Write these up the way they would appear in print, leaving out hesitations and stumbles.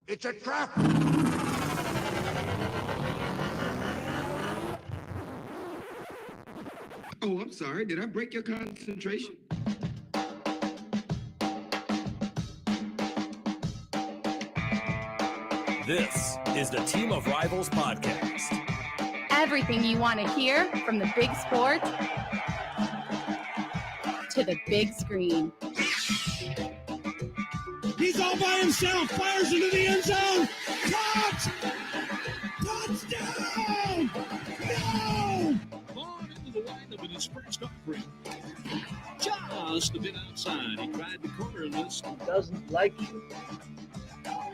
It's a trap! Oh, I'm sorry. Did I break your concentration? This is the Team of Rivals podcast. Everything you want to hear from the big sport to the big screen. He's all by himself, fires into the end zone. Touch! Touchdown! No! On into the windup in his first offering. Just a bit outside. He tried the corner and missed. Doesn't like you.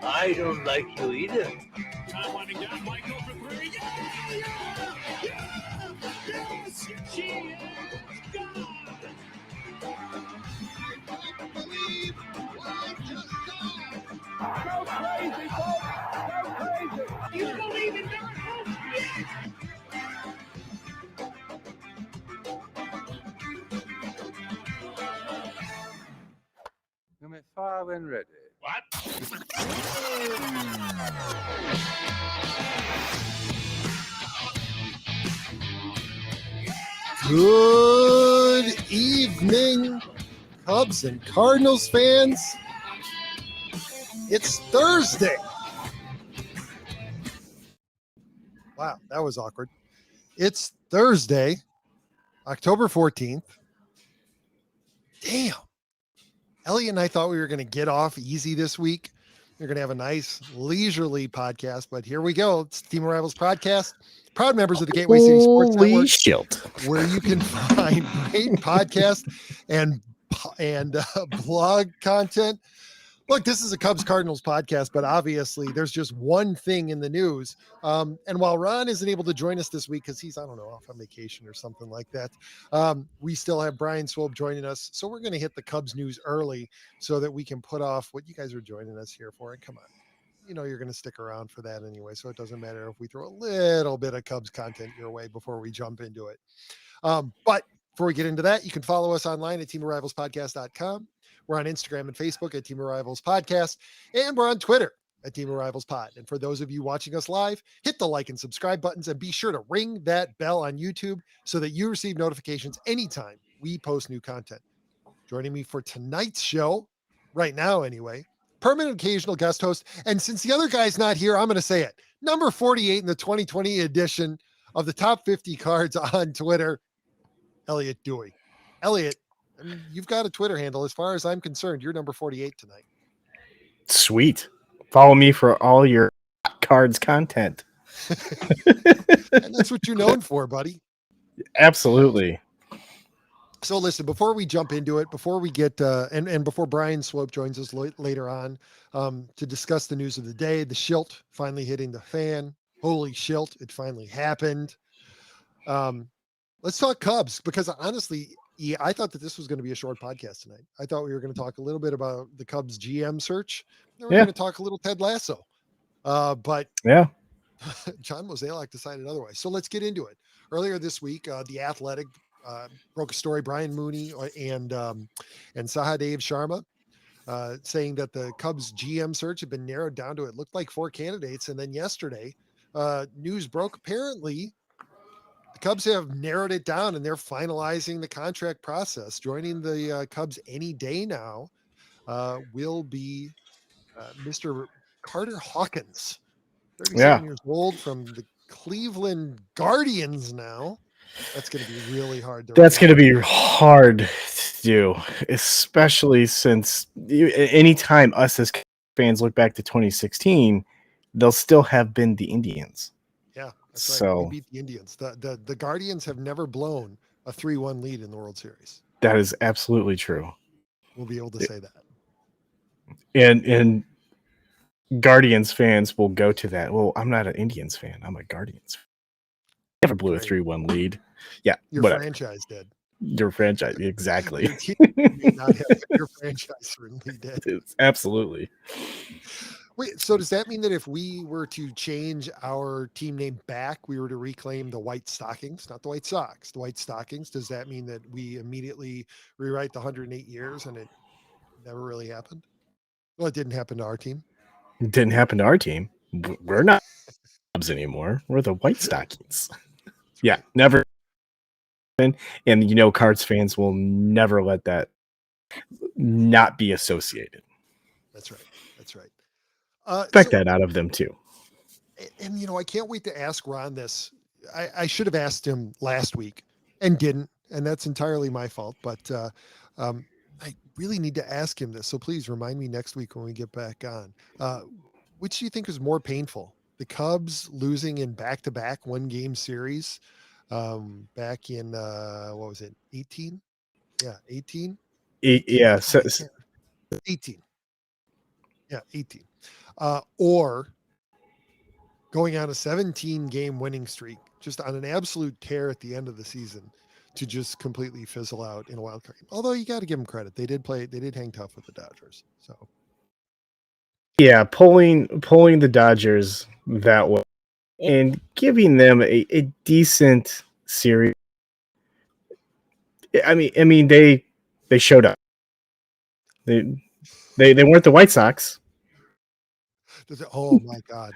I don't like you either. Time winding down. Michael for three. Yeah! Yes! She is gone! I can't believe what I just saw! Go crazy, folks! Go crazy! You believe in miracles? Yes! Number 5 when ready. What? Good evening, Cubs and Cardinals fans. It's Thursday. Wow, that was awkward. It's Thursday, October 14th. Damn. Elliott and I thought we were going to get off easy this week. We're going to have a nice leisurely podcast, but here we go. It's the Team of Rivals podcast. Proud members of the Gateway City Sports Network, Shildt, where you can find great podcast and blog content. Look, this is a Cubs Cardinals podcast, but obviously there's just one thing in the news. And while Ron isn't able to join us this week because he's, I don't know, off on vacation or something like that, we still have Brian Swope joining us. So we're going to hit the Cubs news early so that we can put off what you guys are joining us here for. And come on, you know you're going to stick around for that anyway, so it doesn't matter if we throw a little bit of Cubs content your way before we jump into it. But before we get into that, you can follow us online at teamofrivalspodcast.com. We're on Instagram and Facebook at Team of Rivals Podcast, and we're on Twitter at Team of Rivals Pod. And for those of you watching us live, hit the like and subscribe buttons and be sure to ring that bell on YouTube so that you receive notifications anytime we post new content. Joining me for tonight's show, right now anyway, permanent occasional guest host, and since the other guy's not here, I'm going to say it, number 48 in the 2020 edition of the top 50 cards on Twitter, Elliott Dewey. Elliott, I mean, you've got a Twitter handle. As far as I'm concerned, you're number 48 tonight. Sweet. Follow me for all your cards content. And that's what you're known for, buddy. Absolutely. So listen, before we jump into it, before we get and before Brian Swope joins us later on to discuss the news of the day, the Shildt finally hitting the fan. Holy Shildt, it finally happened. Let's talk Cubs, because honestly, I thought that this was going to be a short podcast tonight. I thought we were going to talk a little bit about the Cubs GM search. Then we're going to talk a little Ted Lasso. But yeah, John Mozeliak decided otherwise. So let's get into it. Earlier this week, The Athletic broke a story, Brian Mooney and Sahadev Sharma, saying that the Cubs GM search had been narrowed down to, it looked like, 4 candidates. And then yesterday, news broke. Apparently, the Cubs have narrowed it down and they're finalizing the contract process. Joining the Cubs any day now will be Mr. Carter Hawkins, 37 years old, from the Cleveland Guardians now. That's going to be really hard. That's going to be hard to do, especially since anytime us as fans look back to 2016, they'll still have been the Indians. Yeah, that's so right. We beat the Indians. The Guardians have never blown a 3-1 lead in the World Series. That is absolutely true. We'll be able to say that. And Guardians fans will go to that. Well, I'm not an Indians fan. I'm a Guardians fan. Never blew a 3-1 lead. Yeah, your whatever. Franchise did. Your franchise, exactly. Your team may not have, your franchise certainly did. It's absolutely. Wait, so does that mean that if we were to change our team name back, we were to reclaim the White Stockings, not the White Sox, the White Stockings? Does that mean that we immediately rewrite the 108 years and it never really happened? Well, it didn't happen to our team. Didn't happen to our team. We're not Cubs anymore. We're the White Stockings. Yeah, never. And Cards fans will never let that not be associated. That's right. That's right. Expect that out of them too. And I can't wait to ask Ron this. I should have asked him last week and didn't, and that's entirely my fault. But I really need to ask him this. So please remind me next week when we get back on. Which do you think is more painful? The Cubs losing in back-to-back one-game series back in, what was it, 18? Yeah, 18? Yeah, 18. Yeah, 18. Or going on a 17-game winning streak, just on an absolute tear at the end of the season to just completely fizzle out in a wild card game. Although you got to give them credit. They did hang tough with the Dodgers. So yeah, pulling the Dodgers that way and giving them a decent series. I mean they showed up. They weren't the White Sox. Oh my God.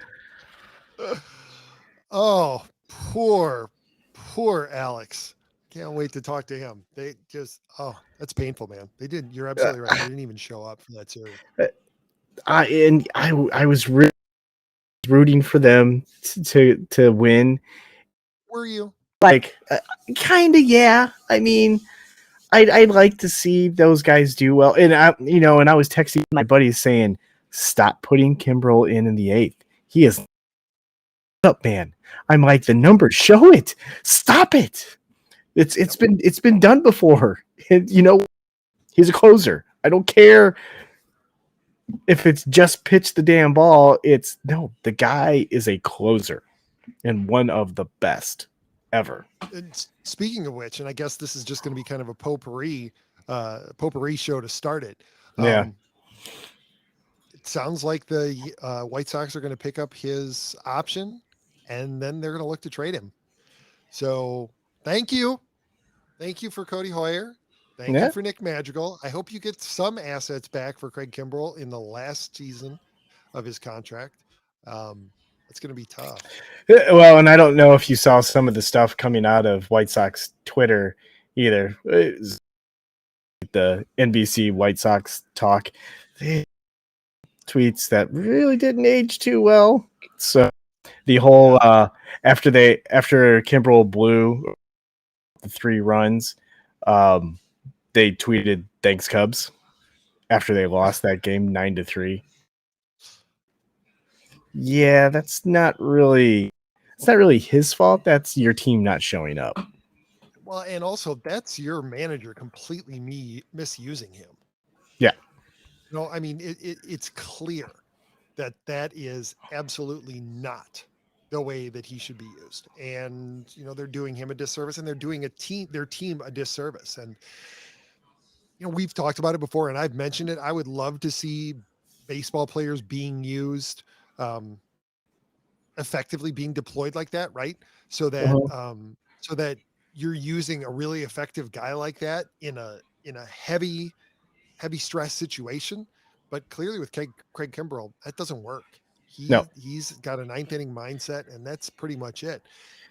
Oh, poor Alex. Can't wait to talk to him. They just, that's painful, man. They did. You're absolutely right. They didn't even show up for that series. I was really rooting for them to win. Were you? Like, kind of, yeah. I mean, I'd like to see those guys do well. And I was texting my buddies saying, stop putting Kimbrel in the 8th. He is up, man. I'm like, the numbers show it. Stop it. It's been done before. And, he's a closer. I don't care if it's just pitch the damn ball. The guy is a closer and one of the best ever. And speaking of which, and I guess this is just going to be kind of a potpourri show to start it. Yeah. It sounds like the White Sox are going to pick up his option, and then they're going to look to trade him. So thank you for Cody Hoyer. Thank you for Nick Madrigal. I hope you get some assets back for Craig Kimbrel in the last season of his contract. It's going to be tough. Well, and I don't know if you saw some of the stuff coming out of White Sox Twitter either. The NBC White Sox talk, tweets that really didn't age too well. So the whole after Kimbrel blew the 3 runs, they tweeted thanks Cubs after they lost that game 9-3. Yeah, it's not really his fault. That's your team not showing up. Well, and also that's your manager completely misusing him. Yeah. I mean, it's clear that is absolutely not the way that he should be used. And, they're doing him a disservice, and they're doing their team a disservice. And, we've talked about it before, and I've mentioned it. I would love to see baseball players being used, effectively being deployed like that. Right. So that you're using a really effective guy like that in a heavy stress situation. But clearly with Craig Kimbrel, that doesn't work. He's got a 9th inning mindset, and that's pretty much it.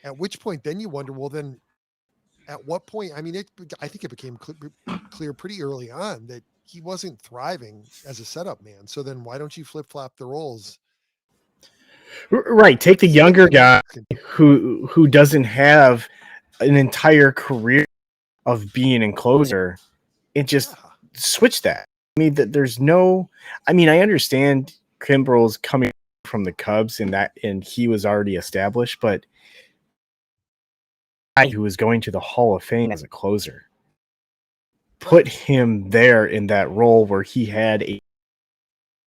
At which point then you wonder, well, then at what point? I mean, I think it became clear pretty early on that he wasn't thriving as a setup man. So then why don't you flip-flop the roles? Right. Take the younger guy who doesn't have an entire career of being in closer and just switch that. I mean, there's no. I mean, I understand Kimbrel's coming from the Cubs and he was already established, but who was going to the Hall of Fame as a closer, put him there in that role where he had a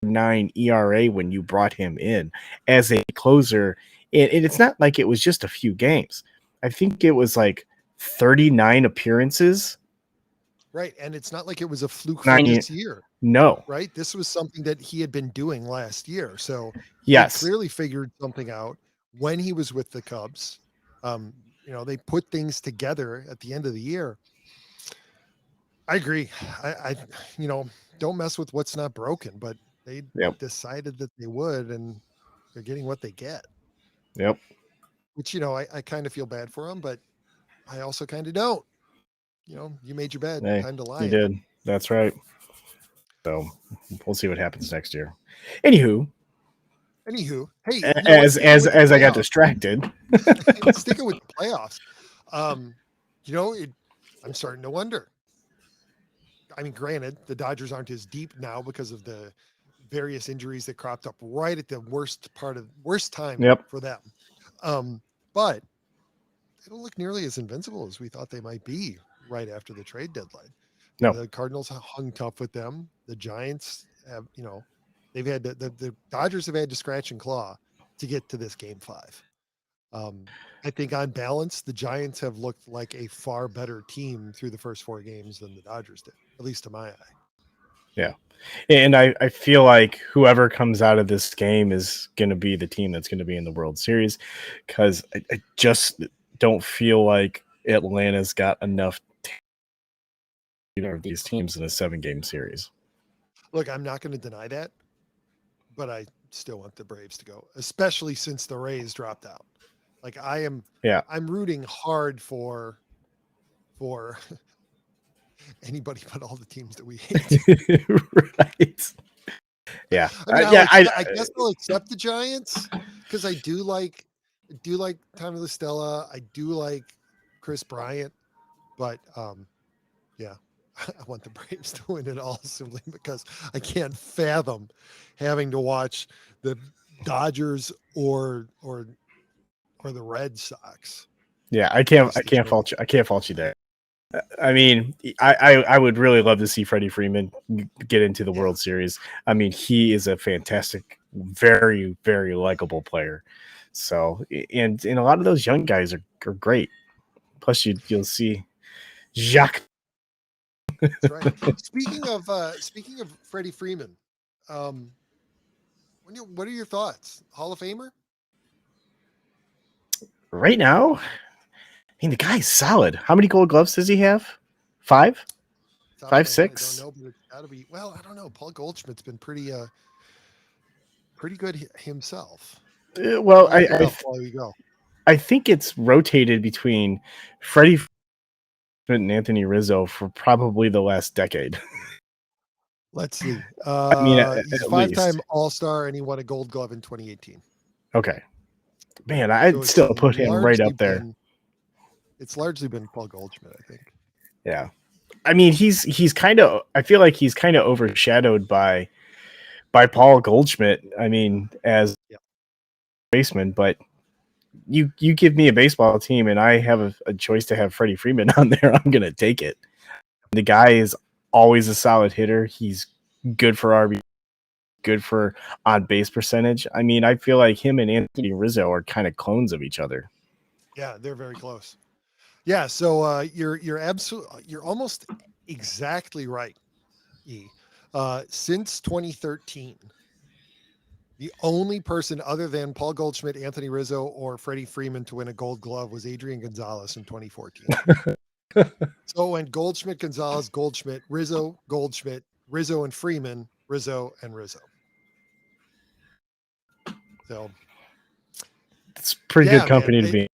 9 ERA when you brought him in as a closer. And it's not like it was just a few games. I think it was like 39 appearances. Right. And it's not like it was a fluke for this year. No. Right. This was something that he had been doing last year. So yes, he clearly figured something out when he was with the Cubs. They put things together at the end of the year. I agree. I don't mess with what's not broken, but They Yep. decided that they would, and they're getting what they get. Yep. Which, I kind of feel bad for them, but I also kind of don't. You made your bed. Hey, Time to lie. you did. That's right. So we'll see what happens next year. Anywho, hey, as I got distracted. Sticking with the playoffs, I'm starting to wonder. I mean, granted, the Dodgers aren't as deep now because of the various injuries that cropped up right at the worst time Yep. for them. But they don't look nearly as invincible as we thought they might be right after the trade deadline. No. The Cardinals hung tough with them. The Giants have, they've had the Dodgers have had to scratch and claw to get to this game 5. I think on balance, the Giants have looked like a far better team through the first 4 games than the Dodgers did, at least to my eye. Yeah. And I feel like whoever comes out of this game is going to be the team that's going to be in the World Series, because I just don't feel like Atlanta's got enough these teams in a 7-game series. Look, I'm not going to deny that, but I still want the Braves to go, especially since the Rays dropped out. Like I'm rooting hard for anybody but all the teams that we hate. Right. Yeah. I guess I'll accept the Giants because I do like Tommy La Stella. I do like Chris Bryant, but I want the Braves to win it all simply because I can't fathom having to watch the Dodgers or the Red Sox. Yeah, I can't fault you. I can't fault you there. I mean, I would really love to see Freddie Freeman get into the World Series. I mean, he is a fantastic, very, very likable player. So, and a lot of those young guys are great. Plus, you'll see Jacques. That's right. Speaking of Freddie Freeman, what are your thoughts? Hall of Famer? Right now, I mean, the guy's solid. How many Gold Gloves does he have? 5? 5, 6? I don't know, but it's got to be. Well, I don't know. Paul Goldschmidt's been pretty good himself. Well, I think it's rotated between Freddie and Anthony Rizzo for probably the last decade. Let's see. I mean, he's a 5-time All-Star, and he won a Gold Glove in 2018. Okay. Man, I'd still put him right up there. It's largely been Paul Goldschmidt, I think. Yeah. I mean, he's kind of, I feel like he's kind of overshadowed by Paul Goldschmidt. I mean, as baseman, but you give me a baseball team and I have a choice to have Freddie Freeman on there, I'm going to take it. The guy is always a solid hitter. He's good for RB, good for on base percentage. I mean, I feel like him and Anthony Rizzo are kind of clones of each other. Yeah, they're very close. Yeah, so you're almost exactly right, E. Since 2013, the only person other than Paul Goldschmidt, Anthony Rizzo, or Freddie Freeman to win a Gold Glove was Adrian Gonzalez in 2014. So when Goldschmidt, Gonzalez, Goldschmidt, Rizzo, Goldschmidt, Rizzo and Freeman, Rizzo and Rizzo. So it's pretty good company to be.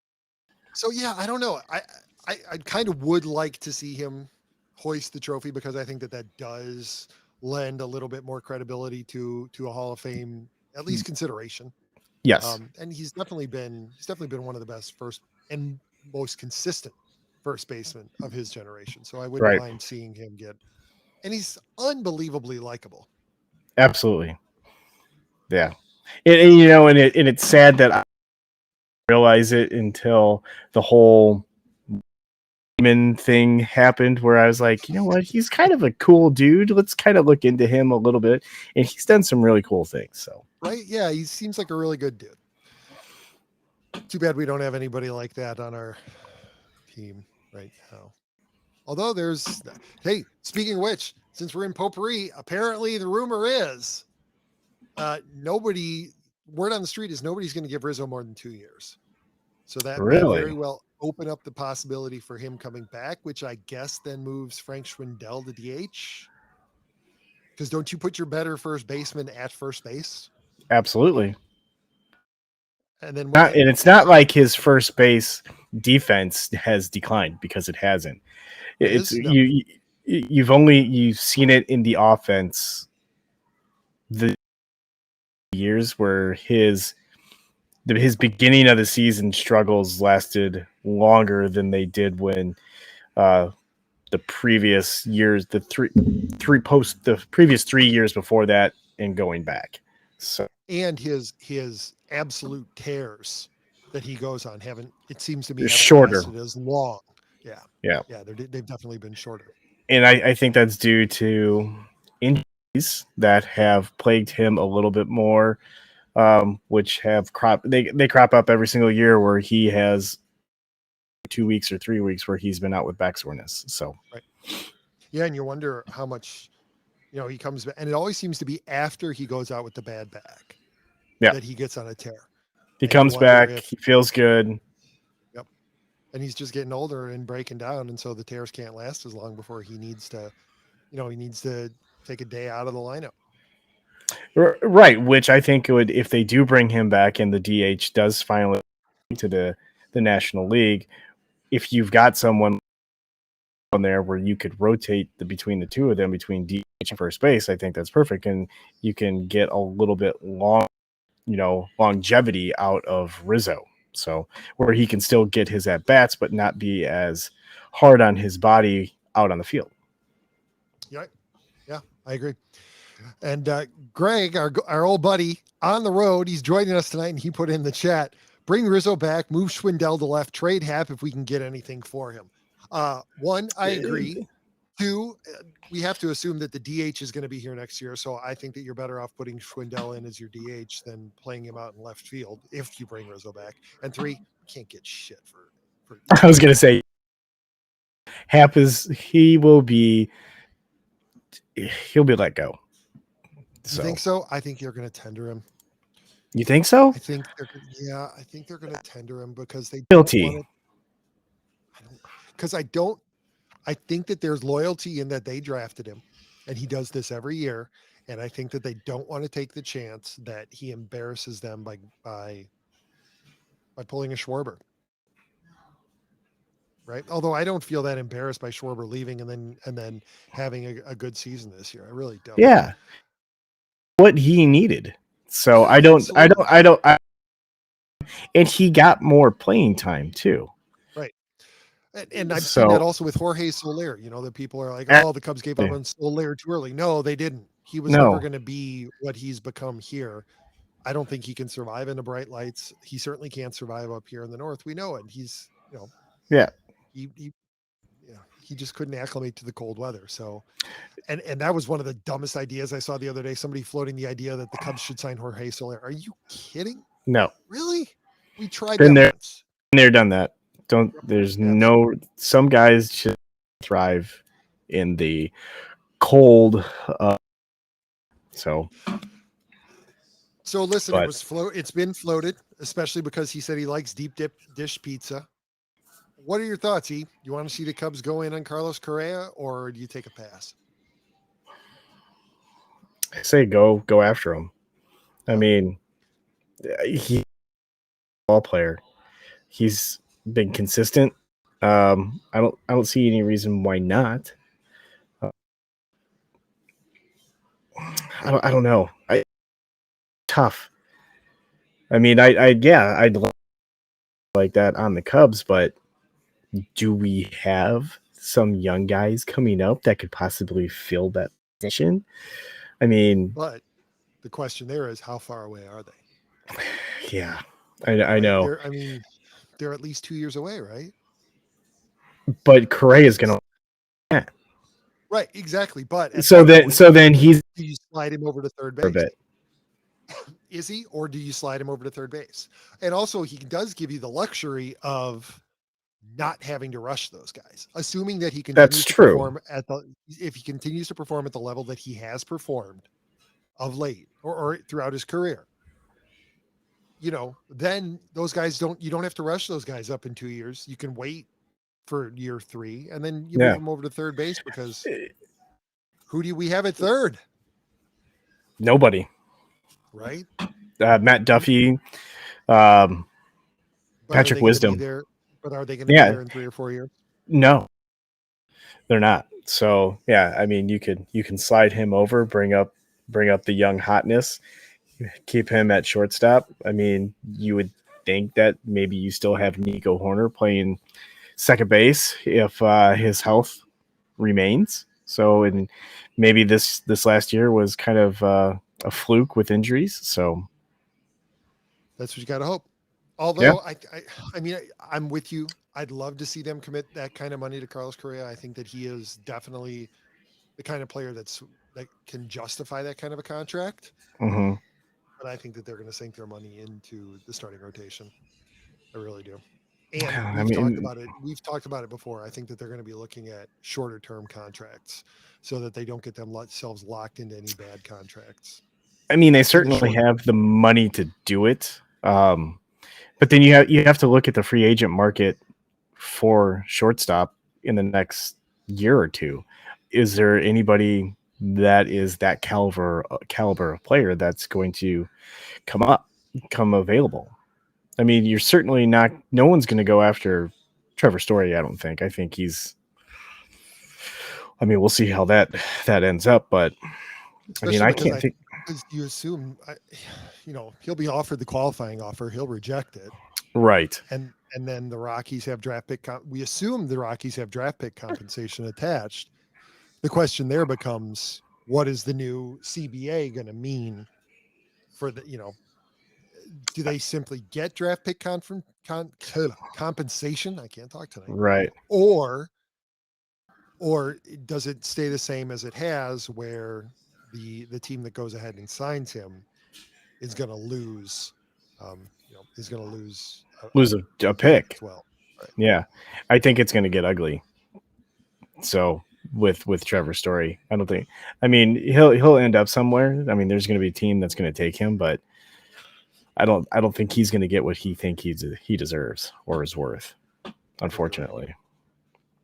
So yeah, I don't know. I kind of would like to see him hoist the trophy because I think that does lend a little bit more credibility to a Hall of Fame, at least consideration. Yes. And he's definitely been one of the best first and most consistent first baseman of his generation. So I wouldn't mind seeing him and he's unbelievably likable. Absolutely. Yeah. And it's sad that I realize it until the whole thing happened where I was like, you know what, he's kind of a cool dude. Let's kind of look into him a little bit. And he's done some really cool things. So yeah, he seems like a really good dude. Too bad we don't have anybody like that on our team right now. Although speaking of which, since we're in potpourri, apparently the rumor is word on the street is nobody's going to give Rizzo more than 2 years. So that may very well open up the possibility for him coming back, which I guess then moves Frank Schwindel to DH. Because don't you put your better first baseman at first base? Absolutely. And then And it's not like his first base defense has declined, because it hasn't. It's No. you've seen it in the offense the years where his beginning of the season struggles lasted longer than they did when the previous years, the previous 3 years before that, and going back. So, and his absolute tears that he goes on it seems to me haven't shorter, lasted as long. Yeah. They've definitely been shorter. And I think that's due to injuries that have plagued him a little bit more, which have they crop up every single year, where he has 2 weeks or 3 weeks where he's been out with back soreness. So, right. Yeah. And you wonder how much, he comes back, and it always seems to be after he goes out with the bad back that he gets on a tear. He comes back, he feels good. Yep. And he's just getting older and breaking down. And so the tears can't last as long before he needs to, take a day out of the lineup. Right. Which I think would, if they do bring him back and the DH does finally to the National League, if you've got someone on there where you could rotate between the two of them, between DH and first base, I think that's perfect. And you can get a little bit longevity out of Rizzo. So where he can still get his at bats, but not be as hard on his body out on the field. Yeah, I agree. And Greg, our old buddy on the road, he's joining us tonight, and he put in the chat, bring Rizzo back, move Schwindel to left, trade Happ if we can get anything for him. One, I agree. Two, we have to assume that the DH is going to be here next year. So I think that you're better off putting Schwindel in as your DH than playing him out in left field if you bring Rizzo back. And three, you can't get shit for I was going to say, Happ he'll be let go. You think so? I think you're going to tender him. You think so? I think they're going to tender him because they guilty. I think that there's loyalty in that they drafted him, and he does this every year. And I think that they don't want to take the chance that he embarrasses them by pulling a Schwarber. Right. Although I don't feel that embarrassed by Schwarber leaving and then having a good season this year. I really don't. Yeah. What he needed. So I don't, and he got more playing time too. Right. And I've seen that also with Jorge Soler. That people are like, oh, the Cubs gave up on Soler too early. No, they didn't. He was never going to be what he's become here. I don't think he can survive in the bright lights. He certainly can't survive up here in the north. We know it. He's, he just couldn't acclimate to the cold weather. So, and that was one of the dumbest ideas I saw the other day. Somebody floating the idea that the Cubs should sign Jorge Soler. Are you kidding? No. Really? We tried Been that there, once. Been there, done that. Some guys should thrive in the cold. So listen, it's been floated, especially because he said he likes deep dish pizza. What are your thoughts, E? You want to see the Cubs go in on Carlos Correa, or do you take a pass? I say go after him. I mean, he's a ball player. He's been consistent. I don't see any reason why not. I don't know. Tough. I mean, I'd like that on the Cubs, but do we have some young guys coming up that could possibly fill that position? I mean, but the question there is, how far away are they? Yeah, I know. They're at least 2 years away, right? But Correa is going to. Right, exactly. But so then do you slide him over to third base? Is he, or do you slide him over to third base? And also, he does give you the luxury of not having to rush those guys, assuming that he continues to perform if he continues to perform at the level that he has performed of late or throughout his career. Then those guys you don't have to rush those guys up in 2 years. You can wait for year 3 and then you move them over to third base, because who do we have at third? Nobody. right? Matt Duffy, But are they Patrick gonna be Wisdom. there? But are they going to be Yeah, there in 3 or 4 years? no, they're not. So yeah, I mean, you can slide him over, bring up the young hotness, keep him at shortstop. I mean, you would think that maybe you still have Nico Horner playing second base if his health remains. So, and maybe this last year was kind of a fluke with injuries. So, That's what you got to hope. yeah, Although I mean, I'm with you. I'd love to see them commit that kind of money to Carlos Correa. I think that he is definitely the kind of player that can justify that kind of a contract. hmm But I think that they're going to sink their money into the starting rotation. I really do. And I mean, we've talked about it before. I think that they're going to be looking at shorter term contracts so that they don't get themselves locked into any bad contracts. they certainly have the money to do it. But then you have to look at the free agent market for shortstop in the next year or two. Is there anybody that is that caliber of player that's going to come available? I mean, you're certainly not. No one's going to go after Trevor Story. I don't think. I think he's. I mean, we'll see how that ends up. But Especially I can't think. Because you assume, he'll be offered the qualifying offer. He'll reject it. Right. And then the Rockies have draft pick. We assume the Rockies have draft pick compensation attached. The question there becomes, what is the new CBA going to mean for the, do they simply get draft pick compensation? I can't talk tonight. Right. Or does it stay the same as it has, where the team that goes ahead and signs him is going to lose, Lose a pick as well. Right. Yeah, I think it's going to get ugly. So with Trevor Story, I don't think. I mean, he'll end up somewhere. I mean, there's going to be a team that's going to take him, but I don't think he's going to get what he deserves or is worth. Unfortunately,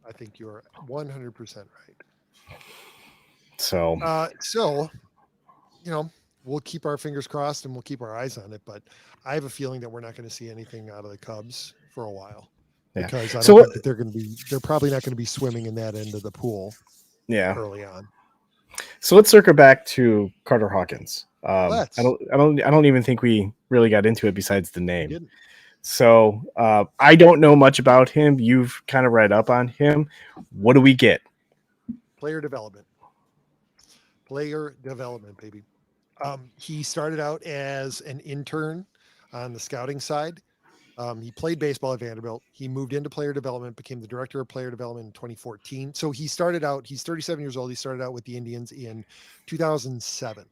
I think you're 100% right. So, we'll keep our fingers crossed and we'll keep our eyes on it. But I have a feeling that we're not going to see anything out of the Cubs for a while. Yeah. Because I don't think that they're probably not going to be swimming in that end of the pool. Yeah. Early on. So let's circle back to Carter Hawkins. I don't even think we really got into it besides the name. So I don't know much about him. You've kind of read up on him. What do we get? Player development, baby. He started out as an intern on the scouting side. He played baseball at Vanderbilt. He moved into player development, became the director of player development in 2014. So he's 37 years old. He started out with the Indians in 2007.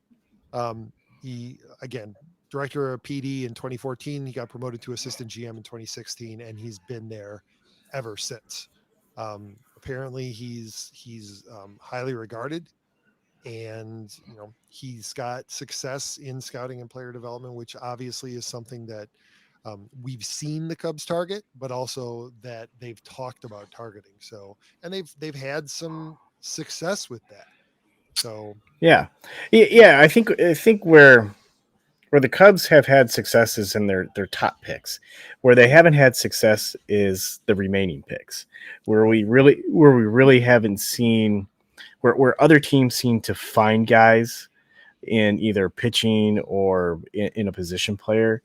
He, again, director of PD in 2014. He got promoted to assistant GM in 2016, and he's been there ever since. Apparently he's highly regarded, and he's got success in scouting and player development, which obviously is something that we've seen the Cubs target, but also that they've talked about targeting. So, and they've had some success with that. So yeah. I think where the Cubs have had successes in their top picks. Where they haven't had success is the remaining picks, where we really haven't seen where other teams seem to find guys in either pitching or in a position player.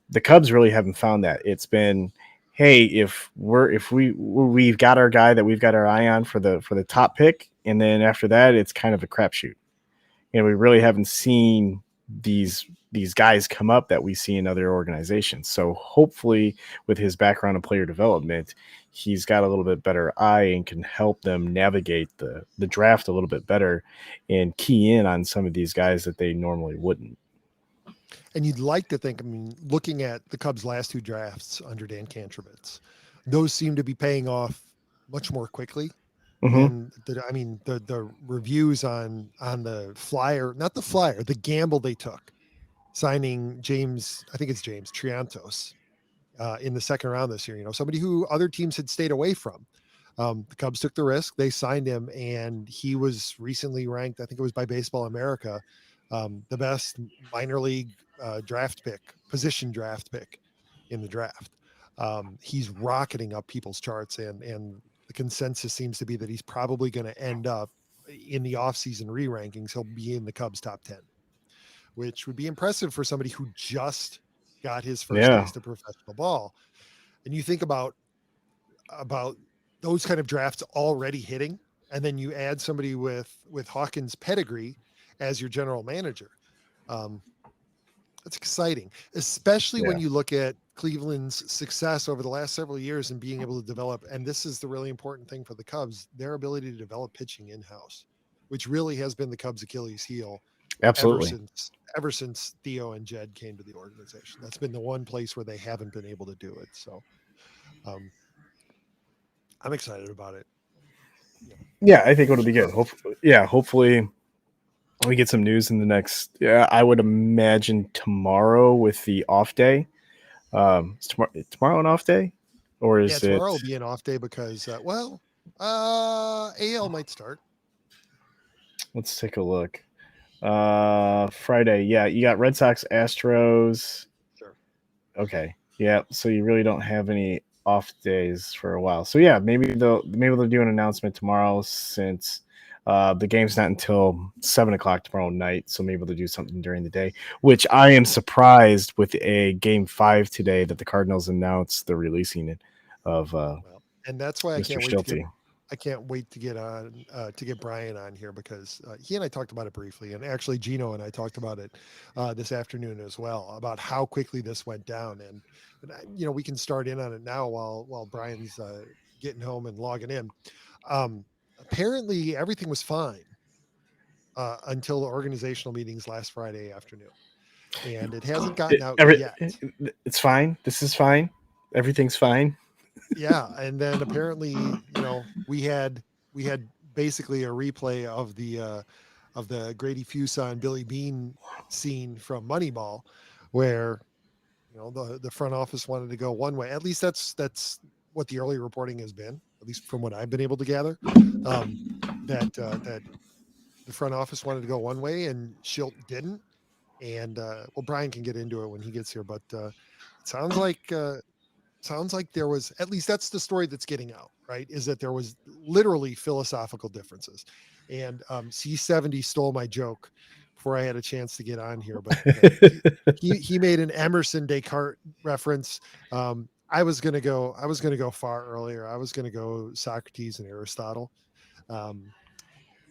The Cubs really haven't found that. It's been, hey, if we've got our guy that we've got our eye on for the top pick, and then after that, it's kind of a crapshoot. And we really haven't seen these guys come up that we see in other organizations. So hopefully, with his background in player development, he's got a little bit better eye and can help them navigate the draft a little bit better and key in on some of these guys that they normally wouldn't. And you'd like to think, looking at the Cubs' last 2 drafts under Dan Kantrovitz, those seem to be paying off much more quickly. And the reviews on the flyer, not the flyer, the gamble they took, signing James Triantos in the second round this year, somebody who other teams had stayed away from. The Cubs took the risk. They signed him, and he was recently ranked, I think it was by Baseball America, the best minor league position draft pick in the draft. He's rocketing up people's charts, and the consensus seems to be that he's probably going to end up in the offseason re-rankings. He'll be in the Cubs top 10, which would be impressive for somebody who just got his first taste of professional ball. And you think about those kind of drafts already hitting, and then you add somebody with Hawkins' pedigree as your general manager. That's exciting, especially when you look at Cleveland's success over the last several years and being able to develop. And this is the really important thing for the Cubs, their ability to develop pitching in-house, which really has been the Cubs' Achilles heel. Absolutely. Ever since Theo and Jed came to the organization. That's been the one place where they haven't been able to do it. So I'm excited about it. Yeah, I think it'll be good. Hopefully we get some news in the next, I would imagine tomorrow with the off day. Is tomorrow an off day? Or is it? Tomorrow will be an off day because, AL might start. Let's take a look. Friday. Yeah, you got Red Sox, Astros. Sure. Okay. Yeah, so you really don't have any off days for a while. So yeah, maybe they'll do an announcement tomorrow since the game's not until 7:00 tomorrow night. So maybe they'll do something during the day, which I am surprised with a game 5 today that the Cardinals announced they're releasing it of and that's why Mr. I Shildt. can't wait to get on to get Brian on here, because he and I talked about it briefly, and actually Gino and I talked about it this afternoon as well, about how quickly this went down, and we can start in on it now while Brian's getting home and logging in. Apparently everything was fine until the organizational meetings last Friday afternoon, and it hasn't gotten out yet. It's fine. This is fine. Everything's fine. Yeah, and then apparently, we had basically a replay of the Grady Fuson Billy Bean scene from Moneyball, where the front office wanted to go one way. At least that's what the early reporting has been, at least from what I've been able to gather. That the front office wanted to go one way and Shildt didn't. And Brian can get into it when he gets here, but it sounds like there was, at least that's the story that's getting out, right? Is that there was literally philosophical differences. And C70 stole my joke before I had a chance to get on here, but he made an Emerson Descartes reference. I was gonna go far earlier. I was gonna go Socrates and Aristotle.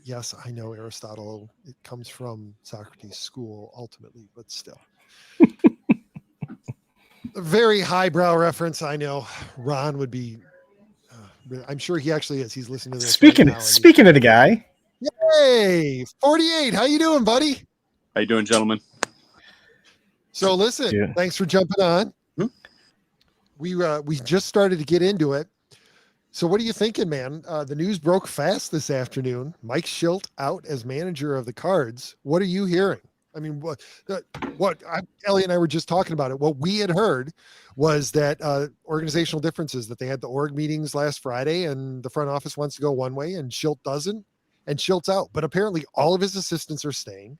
Yes, I know Aristotle. It comes from Socrates' school ultimately, but still. A very highbrow reference. I know Ron would be. I'm sure he actually is. He's listening to this. Speaking of the guy. Hey, 48. How you doing, buddy? How you doing, gentlemen? So listen, thanks for jumping on. We just started to get into it. So what are you thinking, man? The news broke fast this afternoon. Mike Shildt out as manager of the Cards. What are you hearing? I mean, Elliott and I were just talking about it. What we had heard was that organizational differences, that they had the org meetings last Friday and the front office wants to go one way and Shildt doesn't, and Shilt's out. But apparently all of his assistants are staying.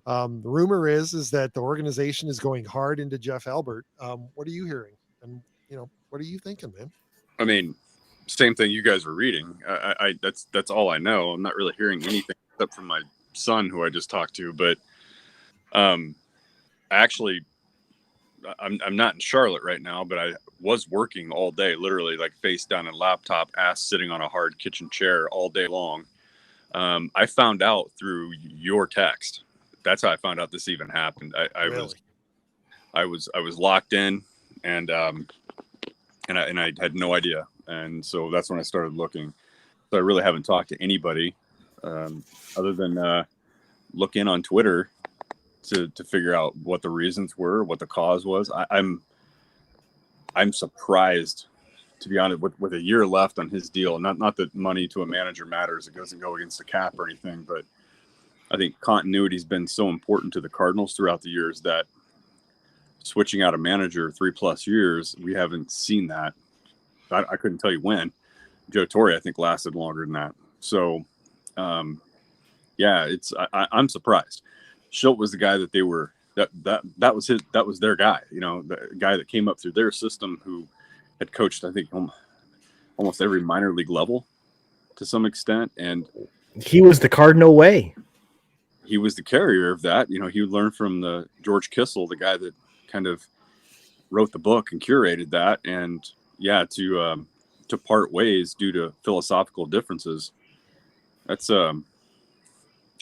The rumor is that the organization is going hard into Jeff Albert. What are you hearing? And, what are you thinking, man? I mean, same thing you guys were reading. That's all I know. I'm not really hearing anything except from my son, who I just talked to, but actually I'm not in Charlotte right now, but I was working all day, literally like face down in laptop, ass sitting on a hard kitchen chair all day long. I found out through your text. That's how I found out this even happened. I was locked in and I had no idea. And so that's when I started looking. So I really haven't talked to anybody other than look in on Twitter to figure out what the reasons were, what the cause was. I'm surprised, to be honest, with a year left on his deal. Not that money to a manager matters. It doesn't go against the cap or anything, but I think continuity has been so important to the Cardinals throughout the years that switching out a manager 3+ years, we haven't seen that. I couldn't tell you when. Joe Torre, I think, lasted longer than that. So, I'm surprised. Shildt was the guy that they were that was their guy, the guy that came up through their system, who had coached, I think, almost every minor league level to some extent, and he was the Cardinal way. He was the carrier of that. He learned from the George Kissel, the guy that kind of wrote the book and curated that, and to part ways due to philosophical differences. That's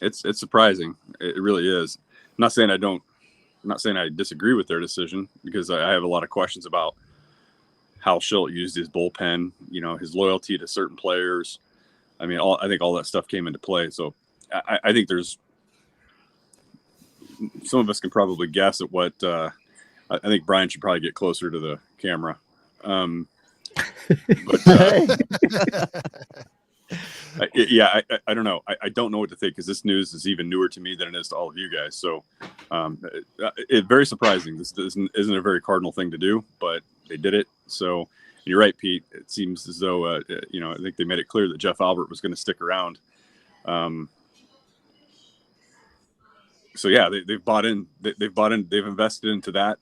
it's surprising. It really is. I'm not saying I disagree with their decision, because I have a lot of questions about how Shildt used his bullpen, his loyalty to certain players. I mean, I think all that stuff came into play. So I think there's some of us can probably guess at what I think Brian should probably get closer to the camera. I don't know. I don't know what to think, because this news is even newer to me than it is to all of you guys. So it's very surprising. This isn't a very Cardinal thing to do, but they did it. So you're right, Pete. It seems as though, I think they made it clear that Jeff Albert was going to stick around. So yeah, they've bought in. They've invested into that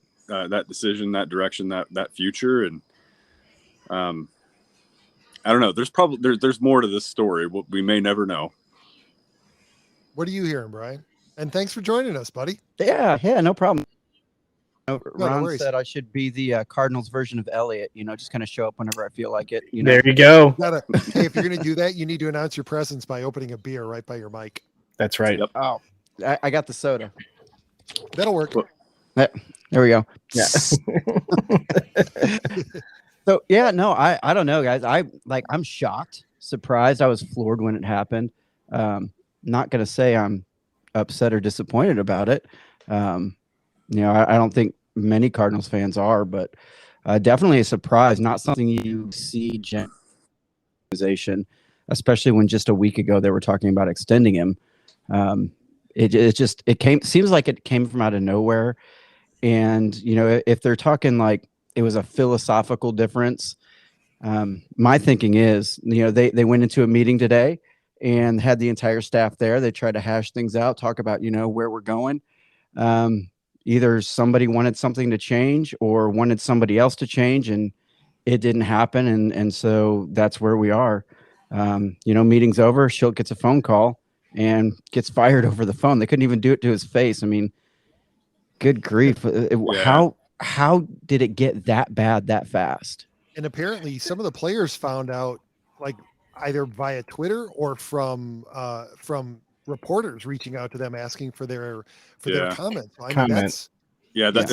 decision, that direction, that future, and I don't know. There's more to this story. We may never know. What are you hearing, Brian? And thanks for joining us, buddy. Yeah, no problem. Ron worries. said I should be the Cardinals version of Elliott. Just kind of show up whenever I feel like it. There you go. Hey, if you're going to do that, you need to announce your presence by opening a beer right by your mic. That's right. Yep. Oh, I got the soda. That'll work. There we go. Yeah. So I don't know, guys. I'm shocked, surprised. I was floored when it happened. Not gonna say I'm upset or disappointed about it. I don't think many Cardinals fans are, but definitely a surprise. Not something you see organization, especially when just a week ago they were talking about extending him. Seems like it came from out of nowhere. And if they're talking like it was a philosophical difference, my thinking is, they went into a meeting today and had the entire staff there. They tried to hash things out, talk about, where we're going. Either somebody wanted something to change or wanted somebody else to change, and it didn't happen. And so that's where we are. Meeting's over. Shildt gets a phone call and gets fired over the phone. They couldn't even do it to his face. I mean, good grief. How did it get that bad that fast? And apparently some of the players found out, like, either via Twitter or from reporters reaching out to them asking for their comments. That's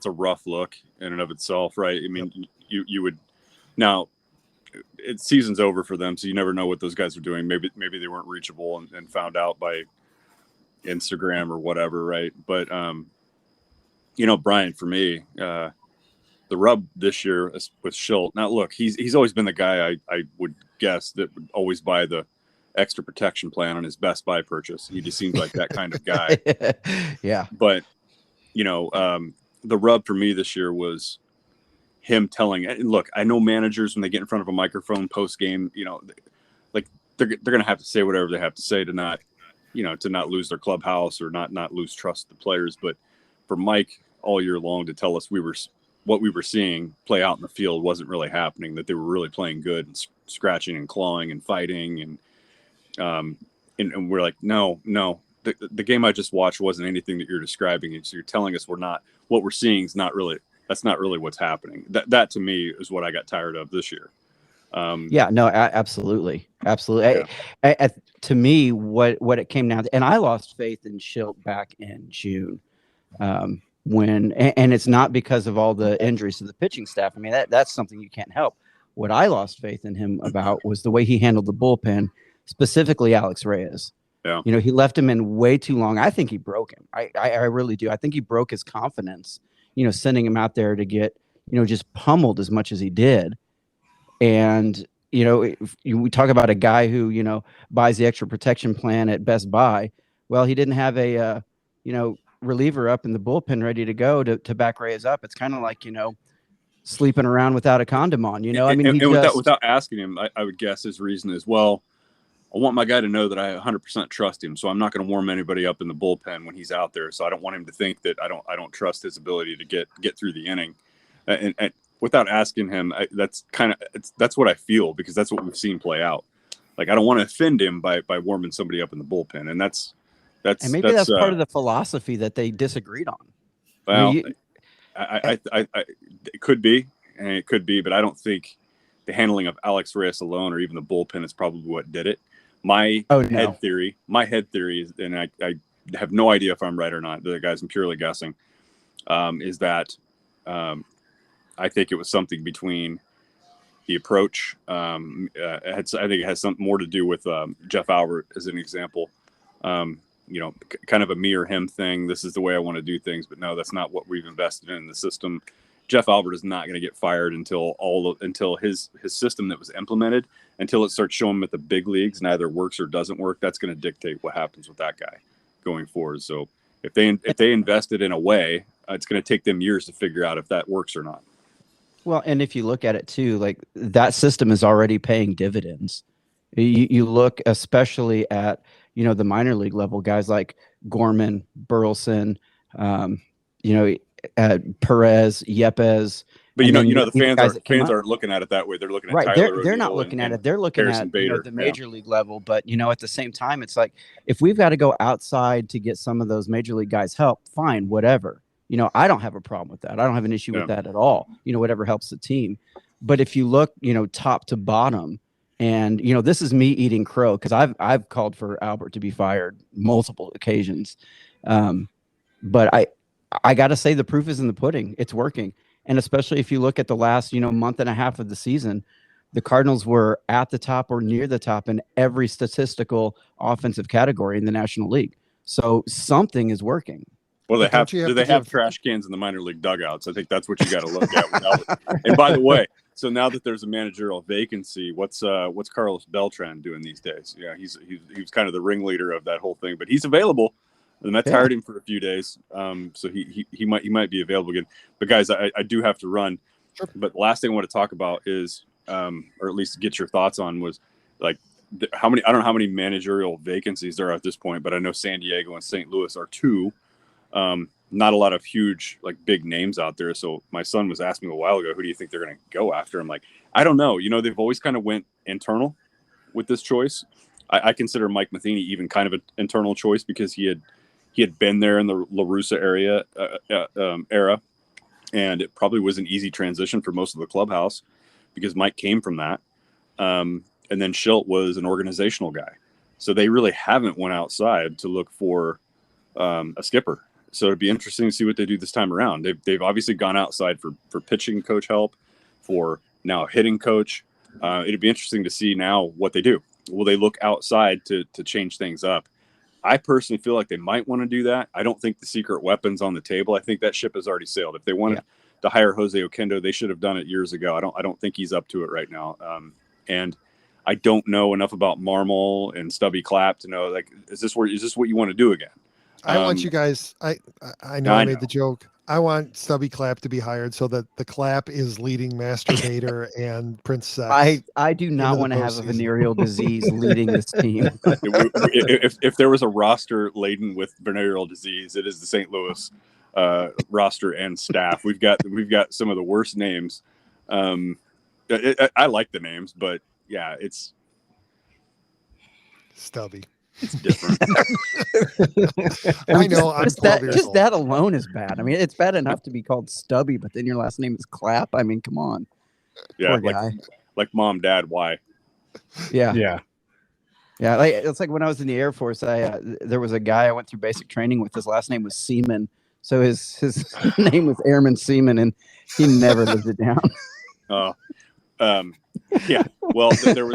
a rough look in and of itself, right? I mean, you would now. It's season's over for them, so you never know what those guys are doing. Maybe they weren't reachable and found out by Instagram or whatever, right? But Brian, for me, the rub this year with Shildt. Now, look, he's always been the guy I would guess that would always buy the extra protection plan on his Best Buy purchase. He just seems like that kind of guy. Yeah. But the rub for me this year was him telling. Look, I know managers, when they get in front of a microphone post game, like they're going to have to say whatever they have to say to not lose their clubhouse or not lose trust of the players. But for Mike all year long to tell us what we were seeing play out in the field wasn't really happening, that they were really playing good and scratching and clawing and fighting. And we're like, no, the game I just watched wasn't anything that you're describing. And so you're telling us what we're seeing is that's not really what's happening. That to me is what I got tired of this year. Absolutely. Yeah. To me, what it came down to, and I lost faith in Shildt back in June, and it's not because of all the injuries to the pitching staff. I mean, that's something you can't help. What I lost faith in him about was the way he handled the bullpen, specifically Alex Reyes. Yeah. He left him in way too long. I think he broke him. I really do. I think he broke his confidence, sending him out there to get, just pummeled as much as he did. And, we talk about a guy who, buys the extra protection plan at Best Buy. Well, he didn't have a, reliever up in the bullpen ready to go to back Reyes up. It's kind of like, sleeping around without a condom on, without asking him, I would guess his reason is, well, want my guy to know that I 100% trust him. So I'm not going to warm anybody up in the bullpen when he's out there. So I don't want him to think that I don't trust his ability to get through the inning. And without asking him, that's what I feel, because that's what we've seen play out. Like, I don't want to offend him by warming somebody up in the bullpen, and that's and maybe that's part of the philosophy that they disagreed on. Well, it could be, but I don't think the handling of Alex Reyes alone, or even the bullpen, is probably what did it. My head theory is, and I have no idea if I'm right or not, the guys, I'm purely guessing, is that I think it was something between the approach. I think it has something more to do with Jeff Albert, as an example. Kind of a me or him thing. This is the way I want to do things, but no, that's not what we've invested in the system. Jeff Albert is not going to get fired until his system that was implemented, until it starts showing him at the big leagues and either works or doesn't work. That's going to dictate what happens with that guy going forward. So if they invested in a way, it's going to take them years to figure out if that works or not. Well, and if you look at it too, like, that system is already paying dividends. You look especially at, the minor league level guys like Gorman, Burleson, Perez, Yepes. But the fans aren't looking at it that way. They're looking at Tyler they're not looking at it. They're looking at the major league level. But at the same time, it's like, if we've got to go outside to get some of those major league guys help, fine, whatever. I don't have a problem with that. I don't have an issue with that at all. Whatever helps the team. But if you look, top to bottom, and this is me eating crow, because I've called for Albert to be fired multiple occasions. But I got to say, the proof is in the pudding. It's working. And especially if you look at the last, month and a half of the season, the Cardinals were at the top or near the top in every statistical offensive category in the National League. So something is working. Well, do they have trash cans in the minor league dugouts? I think that's what you got to look at. And by the way, so now that there's a managerial vacancy, what's Carlos Beltran doing these days? Yeah, he was kind of the ringleader of that whole thing, but he's available. The Mets hired him for a few days, so he might be available again. But guys, I do have to run. Sure. But the last thing I want to talk about is, or at least get your thoughts on, was like I don't know how many managerial vacancies there are at this point, but I know San Diego and St. Louis are two. Not a lot of huge, like, big names out there. So my son was asking me a while ago, who do you think they're going to go after? I'm like, I don't know. They've always kind of went internal with this choice. I consider Mike Matheny even kind of an internal choice, because he had been there in the La Russa era, and it probably was an easy transition for most of the clubhouse, because Mike came from that. And then Shildt was an organizational guy. So they really haven't went outside to look for a skipper. So it'd be interesting to see what they do this time around. They've obviously gone outside for pitching coach help, for now hitting coach. It'd be interesting to see now what they do. Will they look outside to change things up? I personally feel like they might want to do that. I don't think the secret weapon's on the table. I think that ship has already sailed. If they wanted to hire Jose Oquendo, they should have done it years ago. I don't think he's up to it right now. And I don't know enough about Marmol and Stubby Clapp to know, like, is this what you want to do again? I want you guys. I know I made the joke. I want Stubby Clapp to be hired so that the Clapp is leading Masturbator and Prince Sex. I do not want to have a venereal disease leading this team. If there was a roster laden with venereal disease, it is the St. Louis roster and staff. We've got some of the worst names. I like the names, but yeah, it's Stubby. It's different. I know. I'm just that alone is bad. I mean, it's bad enough to be called Stubby, but then your last name is Clapp. I mean, come on. Yeah, poor guy. Like mom, dad. Why? Yeah. Like, it's like when I was in the Air Force. There was a guy I went through basic training with. His last name was Seaman, so his name was Airman Seaman, and he never lived it down. Yeah. Well, there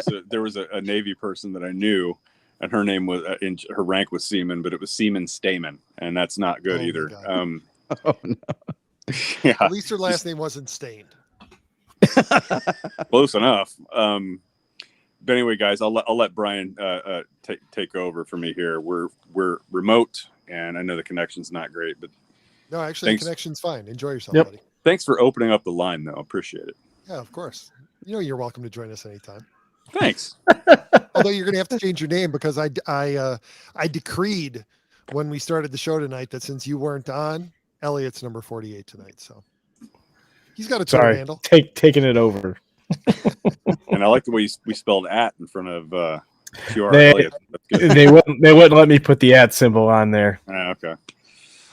was a Navy person that I knew. And her name was her rank was Seaman, but it was Seaman Stamen, and that's not good either. Oh no! Yeah, at least her last name wasn't Stained. Close enough. But anyway, guys, I'll let Brian take over for me here. We're remote, and I know the connection's not great, but no, actually, the connection's fine. Enjoy yourself, buddy. Thanks for opening up the line, though. Appreciate it. Yeah, of course. You're welcome to join us anytime. Thanks. Although you're going to have to change your name because I decreed when we started the show tonight that since you weren't on, Elliott's number 48 tonight. So he's got a Twitter handle. Taking it over. And I like the way we spelled "at" in front of QR. They wouldn't let me put the @ symbol on there. Okay.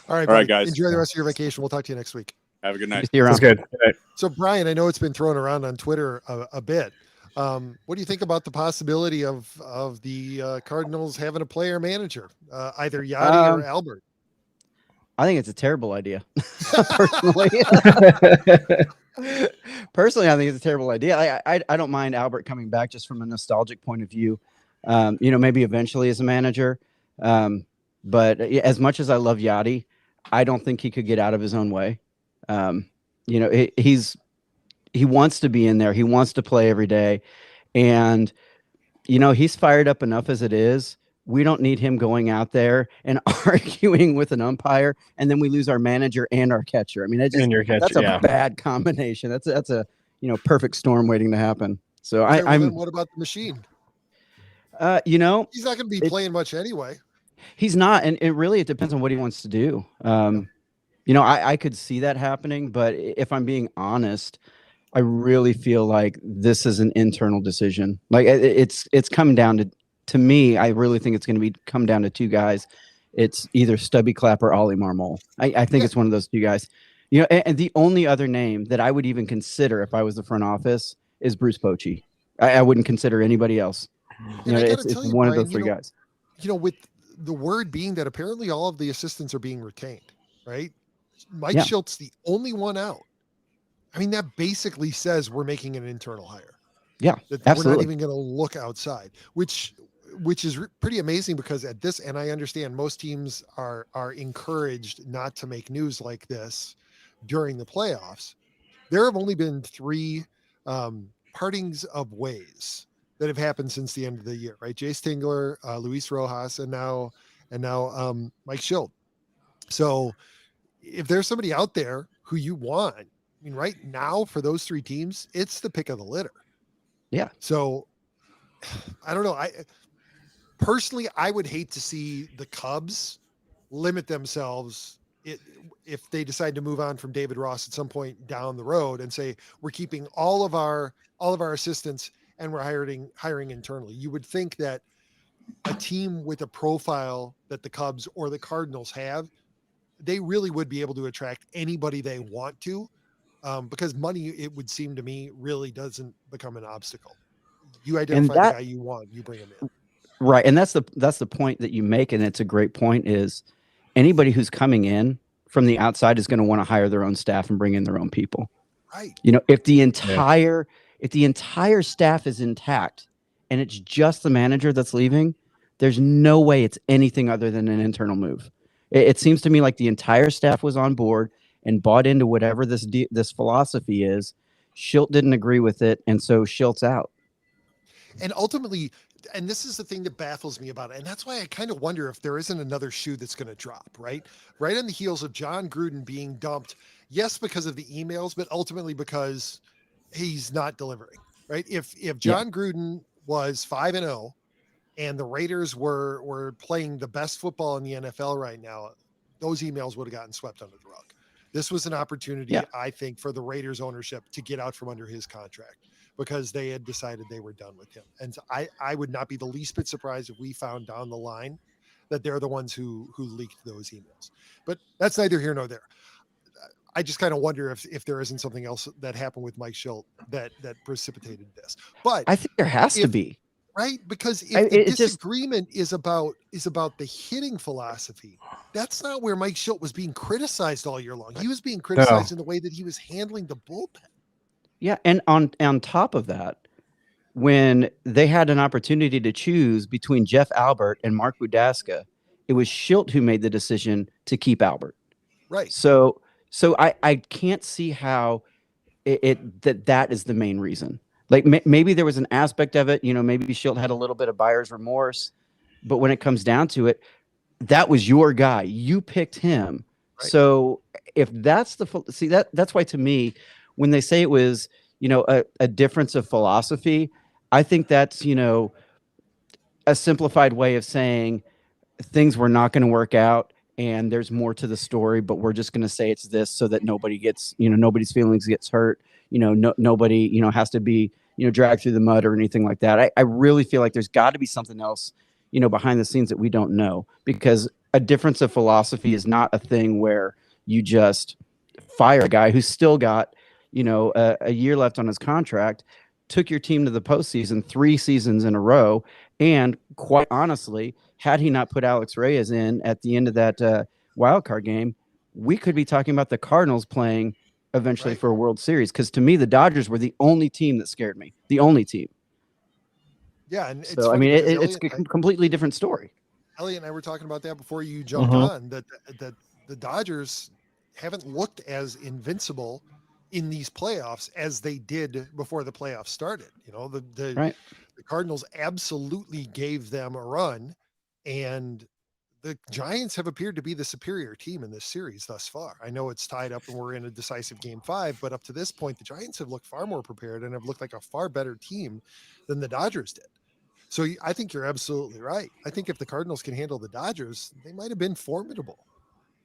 All right, guys. Enjoy the rest of your vacation. We'll talk to you next week. Have a good night. That's good. Right. So, Brian, I know it's been thrown around on Twitter a bit. What do you think about the possibility of the Cardinals having a player manager, either Yachty or Albert? I think it's a terrible idea. Personally, I think it's a terrible idea. I don't mind Albert coming back just from a nostalgic point of view. Maybe eventually as a manager. But as much as I love Yachty, I don't think he could get out of his own way. He wants to be in there. He wants to play every day. And, he's fired up enough as it is. We don't need him going out there and arguing with an umpire, and then we lose our manager and our catcher. I mean, that's a bad combination. That's a perfect storm waiting to happen. So what about the machine? He's not going to be playing much anyway. He's not, and it depends on what he wants to do. I could see that happening, but if I'm being honest, I really feel like this is an internal decision. Like it's coming down to me. I really think it's going to come down to two guys. It's either Stubby Clapp or Ollie Marmol. I think it's one of those two guys. And the only other name that I would even consider if I was the front office is Bruce Bochy. I wouldn't consider anybody else. It's one of those three guys. With the word being that apparently all of the assistants are being retained, right? Mike Shilt's the only one out. I mean, that basically says we're making an internal hire. Yeah, that absolutely. We're not even going to look outside, which is pretty amazing because at this, and I understand most teams are encouraged not to make news like this during the playoffs. There have only been 3 partings of ways that have happened since the end of the year, right? Jace Tingler, Luis Rojas, and now Mike Shildt. So if there's somebody out there who you want, I mean, right now for those 3 teams, it's the pick of the litter. Yeah. So I don't know. Personally, I would hate to see the Cubs limit themselves if they decide to move on from David Ross at some point down the road and say, we're keeping all of our assistants and we're hiring internally. You would think that a team with a profile that the Cubs or the Cardinals have, they really would be able to attract anybody they want to, because money, it would seem to me, really doesn't become an obstacle. You identify the guy you want, you bring him in. Right. And that's the point that you make. And it's a great point, is anybody who's coming in from the outside is going to want to hire their own staff and bring in their own people. Right. If the entire staff is intact and it's just the manager that's leaving, there's no way it's anything other than an internal move. It seems to me like the entire staff was on board and bought into whatever this philosophy is. Shildt didn't agree with it, and so Shilt's out. And ultimately, and this is the thing that baffles me about it, and that's why I kind of wonder if there isn't another shoe that's going to drop, right? Right on the heels of John Gruden being dumped, yes, because of the emails, but ultimately because he's not delivering, right? If John Gruden was 5-0 and the Raiders were playing the best football in the NFL right now, those emails would have gotten swept under the rug. This was an opportunity, I think, for the Raiders ownership to get out from under his contract because they had decided they were done with him. And so I would not be the least bit surprised if we found down the line that they're the ones who leaked those emails. But that's neither here nor there. I just kind of wonder if there isn't something else that happened with Mike Shildt that precipitated this. But I think there has to be. Right? Because if the disagreement is about the hitting philosophy, that's not where Mike Shildt was being criticized all year long. He was being criticized in the way that he was handling the bullpen. Yeah, and on top of that, when they had an opportunity to choose between Jeff Albert and Mark Budaska, it was Shildt who made the decision to keep Albert. Right. So I can't see how that is the main reason. Like maybe there was an aspect of it, maybe Shildt had a little bit of buyer's remorse, but when it comes down to it, that was your guy. You picked him. Right. So if that's that's why to me, when they say it was, a difference of philosophy, I think that's, a simplified way of saying things were not going to work out and there's more to the story, but we're just going to say it's this so that nobody gets, nobody's feelings gets hurt. Nobody, has to be, dragged through the mud or anything like that. I really feel like there's got to be something else, behind the scenes that we don't know, because a difference of philosophy is not a thing where you just fire a guy who's still got, a year left on his contract, took your team to the postseason 3 seasons in a row. And quite honestly, had he not put Alex Reyes in at the end of that wild card game, we could be talking about the Cardinals playing eventually for a World Series. Because to me, the Dodgers were the only team that scared me. The only team. Yeah, and so I mean, it's a completely different story. Elliott and I were talking about that before you jumped on. That the Dodgers haven't looked as invincible in these playoffs as they did before the playoffs started. The Cardinals absolutely gave them a run, and the Giants have appeared to be the superior team in this series thus far. I know it's tied up and we're in a decisive game 5, but up to this point, the Giants have looked far more prepared and have looked like a far better team than the Dodgers did. So I think you're absolutely right. I think if the Cardinals can handle the Dodgers, they might have been formidable.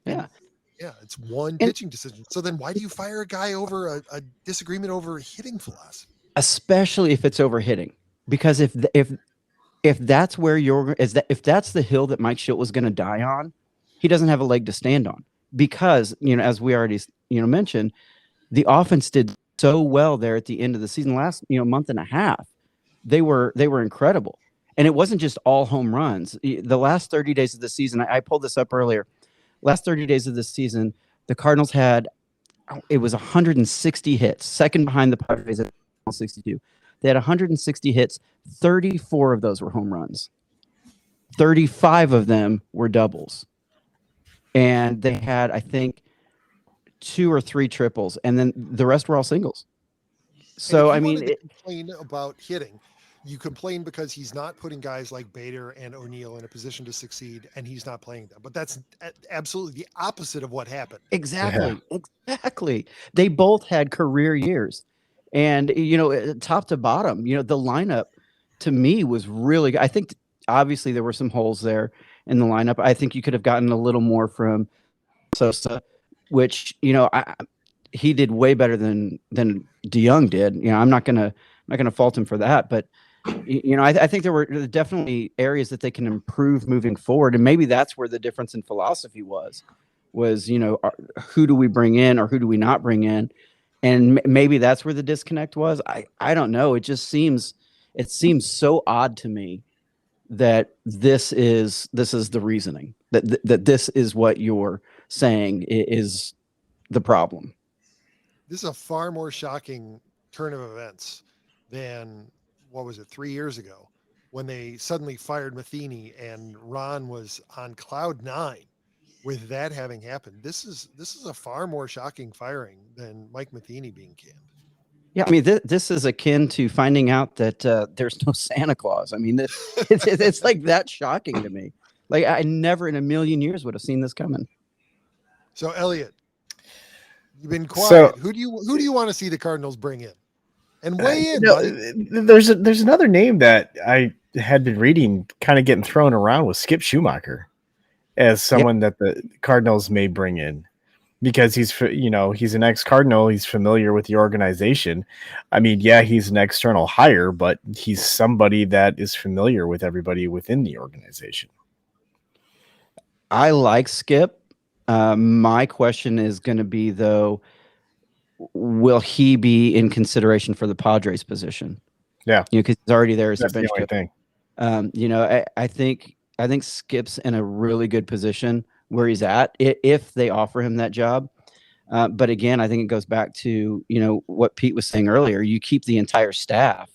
Yeah. Yeah, it's one pitching decision. So then why do you fire a guy over a disagreement over hitting philosophy? Especially if it's over hitting. Because if that's where if that's the hill that Mike Shildt was going to die on, he doesn't have a leg to stand on. Because, as we already mentioned, the offense did so well there at the end of the season, last month and a half. They were incredible. And it wasn't just all home runs. The last 30 days of the season, I pulled this up earlier. Last 30 days of the season, the Cardinals had, it was 160 hits, second behind the Padres at 62. They had 160 hits. 34 of those were home runs. 35 of them were doubles. And they had, I think, 2 or 3 triples. And then the rest were all singles. So, I mean, complain about hitting. You complain because he's not putting guys like Bader and O'Neill in a position to succeed, and he's not playing them. But that's absolutely the opposite of what happened. Exactly. They both had career years. And, top to bottom, the lineup to me was really good. I think obviously there were some holes there in the lineup. I think you could have gotten a little more from Sosa, which, he did way better than DeYoung did. I'm not gonna fault him for that, but I think there were definitely areas that they can improve moving forward, and maybe that's where the difference in philosophy was who do we bring in or who do we not bring in, and maybe that's where the disconnect was. I don't know. It seems so odd to me that this is the reasoning that this is what you're saying is the problem. This is a far more shocking turn of events than, 3 years ago, when they suddenly fired Matheny and Ron was on cloud 9 with that having happened. This is a far more shocking firing than Mike Matheny being canned. Yeah, I mean, this is akin to finding out that there's no Santa Claus. I mean, it's like that shocking to me. Like, I never in a million years would have seen this coming. So, Elliott, you've been quiet. So, who do you want to see the Cardinals bring in? And weigh in, buddy. There's another name that I had been reading, kind of getting thrown around, with Skip Schumacher as someone that the Cardinals may bring in, because he's an ex-Cardinal. He's familiar with the organization. I mean, yeah, he's an external hire, but he's somebody that is familiar with everybody within the organization. I like Skip. My question is going to be, though, will he be in consideration for the Padres position? Yeah, because he's already there as That's a bench the only coach. thing. I think Skip's in a really good position where he's at if they offer him that job. But again, I think it goes back to what Pete was saying earlier. You keep the entire staff.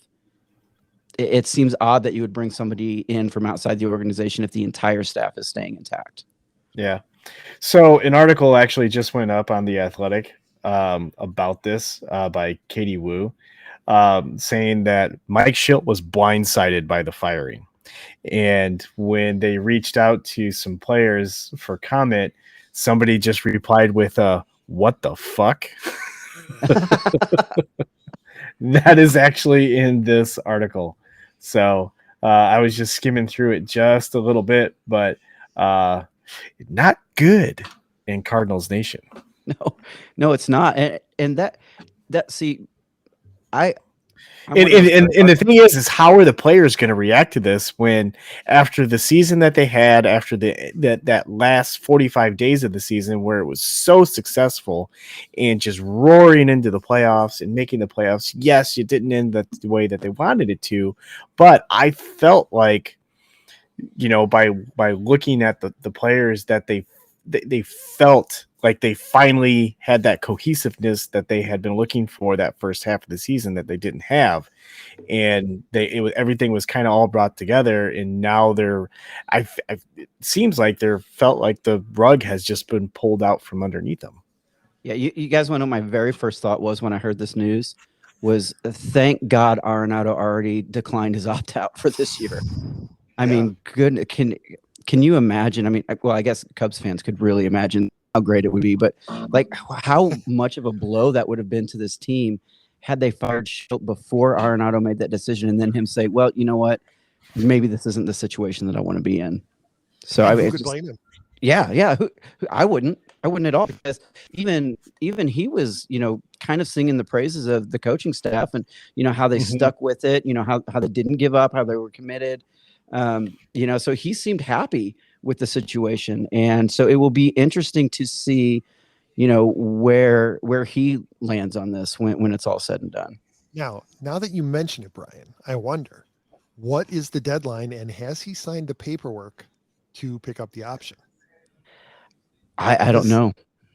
It seems odd that you would bring somebody in from outside the organization if the entire staff is staying intact. Yeah. So an article actually just went up on The Athletic about this by Katie Wu, saying that Mike Shildt was blindsided by the firing. And when they reached out to some players for comment, somebody just replied with what the fuck? That is actually in this article. So I was just skimming through it just a little bit, but not good in Cardinals Nation. No, it's not. And that see, And the thing is how are the players going to react to this when after the season that they had, after that last 45 days of the season where it was so successful and just roaring into the playoffs and making the playoffs? Yes, it didn't end the way that they wanted it to, but I felt like, by looking at the players that they felt like they finally had that cohesiveness that they had been looking for that first half of the season that they didn't have. And everything was kind of all brought together. And now it seems like felt like the rug has just been pulled out from underneath them. Yeah. You guys want to know my very first thought was when I heard this news was thank God Arenado already declined his opt out for this year. I mean, good. Can you imagine? I mean, well, I guess Cubs fans could really imagine how great it would be, but like how much of a blow that would have been to this team had they fired Shildt before Arenado made that decision, and then him say, "Well, you know what? Maybe this isn't the situation that I want to be in." So I could blame him. Yeah. I wouldn't at all, because even he was, kind of singing the praises of the coaching staff and how they stuck with it, how they didn't give up, how they were committed. So he seemed happy with the situation. And so it will be interesting to see, where he lands on this when it's all said and done. Now that you mention it, Brian, I wonder, what is the deadline and has he signed the paperwork to pick up the option? I don't know.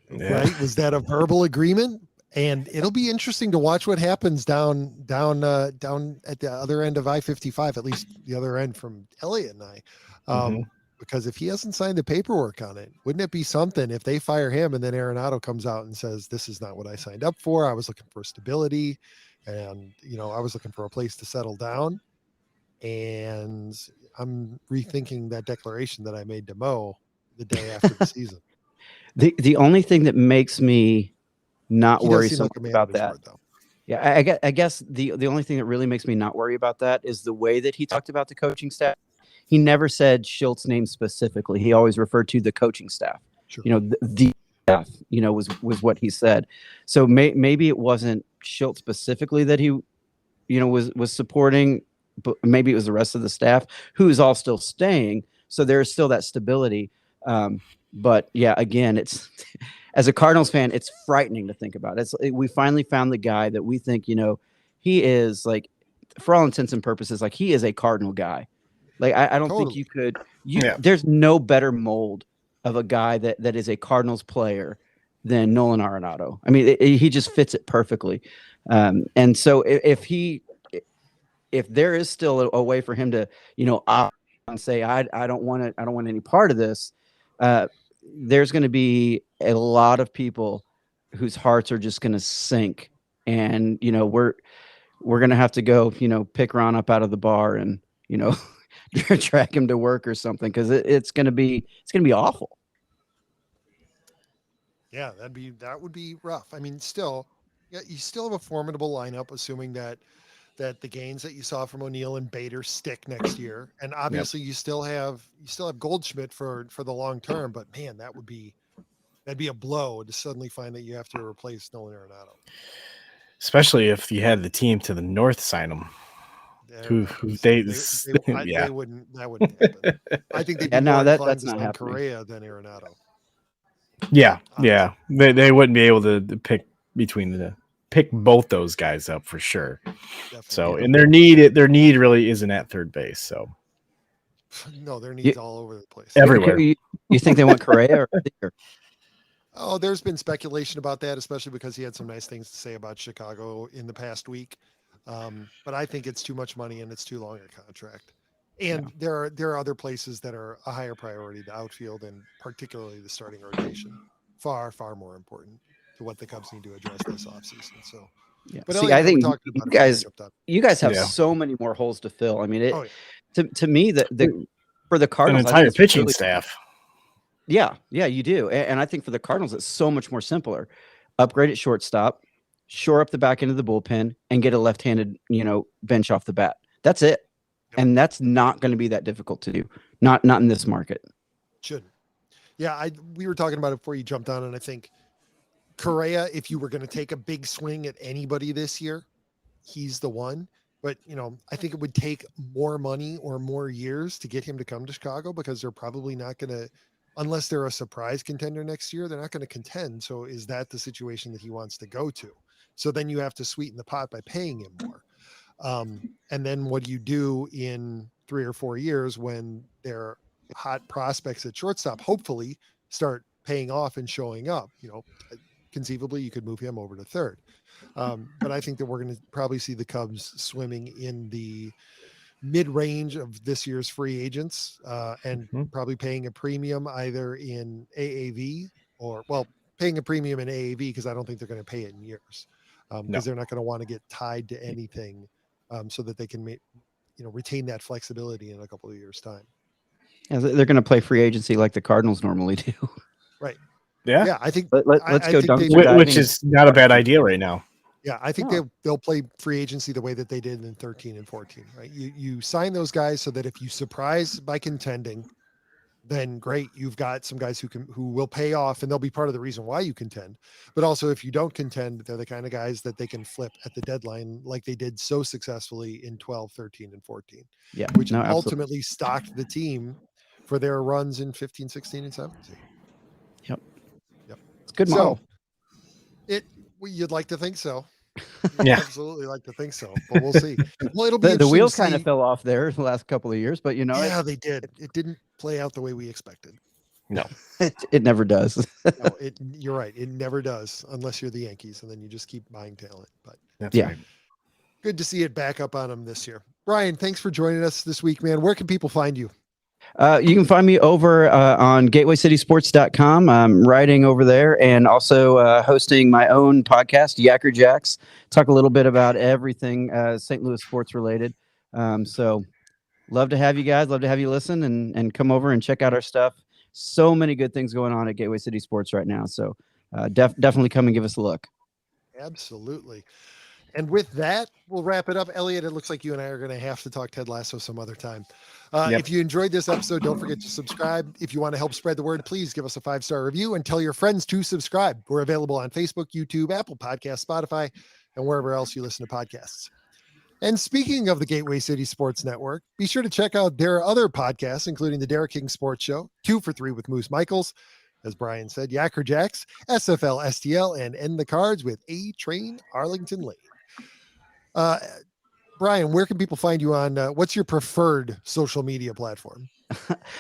Right? Was that a verbal agreement? And it'll be interesting to watch what happens down at the other end of I-55, at least the other end from Elliott and I. Because if he hasn't signed the paperwork on it, wouldn't it be something if they fire him and then Arenado comes out and says, this is not what I signed up for. I was looking for stability and, I was looking for a place to settle down. And I'm rethinking that declaration that I made to Mo the day after the season. The only thing that makes me not worry so much about that. Word, though. Yeah, I guess the only thing that really makes me not worry about that is the way that he talked about the coaching staff. He never said Shilt's name specifically. He always referred to the coaching staff. Sure. The staff, was what he said. So maybe it wasn't Shildt specifically that he, was supporting, but maybe it was the rest of the staff who's all still staying. So there's still that stability. But yeah, again, it's as a Cardinals fan, it's frightening to think about. We finally found the guy that we think, he is like, for all intents and purposes, like he is a Cardinal guy. Like I don't think you could. There's no better mold of a guy that is a Cardinals player than Nolan Arenado. I mean, he just fits it perfectly. And so if there is still a way for him to, opt and say I don't want any part of this. There's going to be a lot of people whose hearts are just going to sink, and we're going to have to go, pick Ron up out of the bar and track him to work or something, because it's going to be awful. Yeah, that would be rough. I mean, you still have a formidable lineup, assuming that the gains that you saw from O'Neill and Bader stick next year, and obviously you still have Goldschmidt for the long term. But man, that'd be a blow to suddenly find that you have to replace Nolan Arenado, especially if you had the team to the north sign him. They wouldn't. That wouldn't happen. I think they'd be more inclined to sign Correa than Arenado. Yeah, they wouldn't be able to pick both those guys up for sure. Definitely. So, and their need really isn't at third base. So, no, their need's all over the place, everywhere. You think they want Correa? Oh, there's been speculation about that, especially because he had some nice things to say about Chicago in the past week. But I think it's too much money and it's too long a contract. And there are other places that are a higher priority, the outfield and particularly the starting rotation, far, far more important to what the Cubs need to address this offseason. So, but I think you guys have so many more holes to fill. I mean, to me, for the Cardinals, an entire pitching staff. Yeah, you do. And I think for the Cardinals, it's so much more simpler. Upgrade at shortstop, shore up the back end of the bullpen, and get a left-handed, bench off the bat. That's it. And that's not going to be that difficult to do. Not in this market. Shouldn't. Yeah, we were talking about it before you jumped on, and I think Correa, if you were going to take a big swing at anybody this year, he's the one. But, I think it would take more money or more years to get him to come to Chicago, because they're probably not going to, unless they're a surprise contender next year, they're not going to contend. So is that the situation that he wants to go to? So then you have to sweeten the pot by paying him more. And then what do you do in 3 or 4 years when their hot prospects at shortstop hopefully start paying off and showing up? Conceivably you could move him over to third. But I think that we're going to probably see the Cubs swimming in the mid-range of this year's free agents, and probably paying a premium either in AAV or, paying a premium in AAV, because I don't think they're going to pay it in years, because they're not going to want to get tied to anything, so that they can retain that flexibility in a couple of years' time. Yeah, they're going to play free agency like the Cardinals normally do. Right. Yeah. I think let's go which is not a bad idea right now. Yeah, I think they'll play free agency the way that they did in 13 and 14, right? You sign those guys so that if you surprise by contending, then great, you've got some guys who will pay off, and they'll be part of the reason why you contend. But also, if you don't contend, they're the kind of guys that they can flip at the deadline, like they did so successfully in 12, 13, and 14. Yeah, which ultimately stocked the team for their runs in 15, 16, and 17. Yep. It's a good model. So you'd like to think so. Yeah, absolutely like to think so, but we'll see. Well, it'll be the wheels kind of fell off there the last couple of years, but yeah, they did. It didn't play out the way we expected. No, it never does. No, you're right. It never does, unless you're the Yankees, and then you just keep buying talent. But that's right. Good to see it back up on them this year. Brian, thanks for joining us this week, man. Where can people find you? You can find me over on gatewaycitysports.com. I'm writing over there, and also hosting my own podcast, Yacker Jacks. Talk a little bit about everything St. Louis sports related. So love to have you guys. Love to have you listen and come over and check out our stuff. So many good things going on at Gateway City Sports right now. So definitely come and give us a look. Absolutely. And with that, we'll wrap it up. Elliott, it looks like you and I are going to have to talk Ted Lasso some other time. If you enjoyed this episode, don't forget to subscribe. If you want to help spread the word, please give us a 5-star review and tell your friends to subscribe. We're available on Facebook, YouTube, Apple Podcasts, Spotify, and wherever else you listen to podcasts. And speaking of the Gateway City Sports Network, be sure to check out their other podcasts, including the Derek King Sports Show, 2 for 3 with Moose Michaels, as Brian said, Yacker Jacks, SFL STL, and End the Cards with A-Train Arlington Lane. Brian, where can people find you on, what's your preferred social media platform?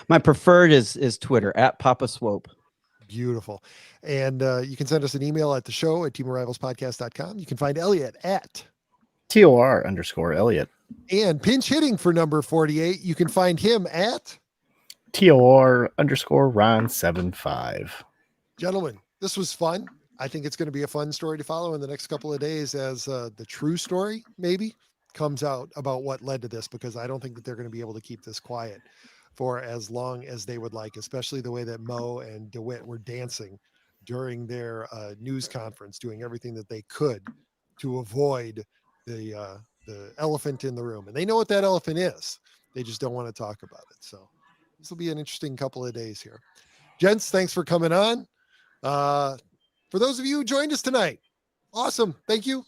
My preferred is Twitter, at Papa Swope. Beautiful. And you can send us an email at the show at teamofrivalspodcast.com. You can find Elliott at TOR_Elliott. And pinch hitting for number 48. You can find him at TOR_Ron75. Gentlemen, this was fun. I think it's going to be a fun story to follow in the next couple of days as the true story maybe comes out about what led to this, because I don't think that they're going to be able to keep this quiet for as long as they would like, especially the way that Mo and DeWitt were dancing during their news conference, doing everything that they could to avoid the elephant in the room. And they know what that elephant is. They just don't want to talk about it. So this will be an interesting couple of days here. Gents, thanks for coming on. For those of you who joined us tonight, awesome. Thank you.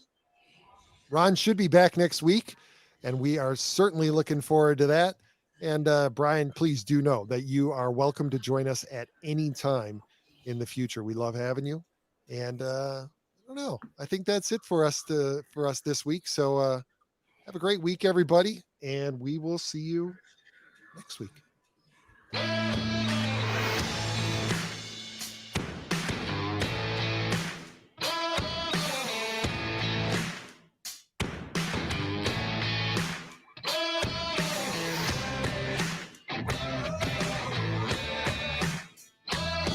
Ron should be back next week, and we are certainly looking forward to that. And Brian, please do know that you are welcome to join us at any time in the future. We love having you. And I don't know. I think that's it for us this week. So have a great week, everybody, and we will see you next week.